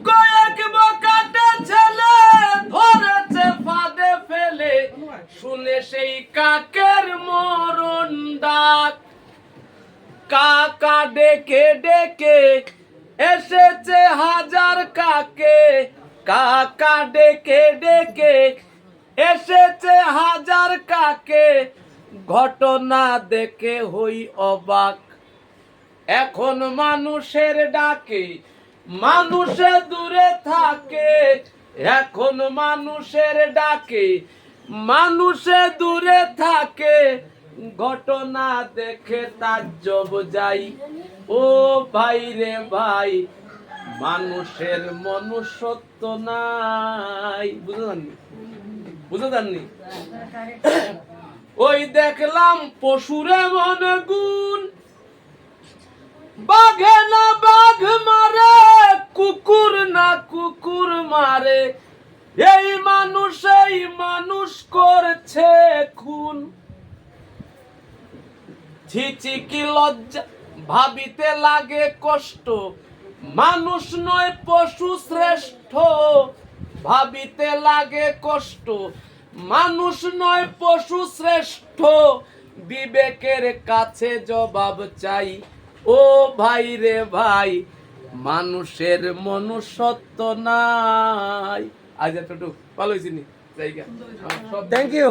কয়েক বকাটে ছেলে ধরেছে ফাঁদে ফেলে, শুনে সেই কাকের মরণ ডাক। কাকা ডেকে ডেকে এসেছে হাজার কাকে, কাকা ডেকে ডেকে এসেছে হাজার কাকে, ঘটনা দেখে হই অবাক। এখন মানুষের ডাকে মানুষে দূরে থাকে, এখন মানুষের ডাকে মানুষে দূরে থাকে, ঘটনা দেখে তাজ্জব যাই। ও ভাই রে ভাই, মানুষের মনুষ্যত্ব নাই। বুঝতে জাননি? ওই দেখলাম পশুরে মনে গুণ, বাঘে না বাঘ মারে, কুকুর না কুকুর মারে, এই মানুষ করছে খুন। ছিছি কি লজ্জা, ভাবিতে লাগে কষ্ট, মানুষ নয় পশু শ্রেষ্ঠ, ভাবিতে লাগে কষ্ট, মানুষ নয় পশু শ্রেষ্ঠ, বিবেকের কাছে জবাব চাই। ও ভাই রে ভাই, মানুষের মনুষ্যত্ব নাই। আজ একটু ভালো হয়েছিনি জায়গা। Thank you.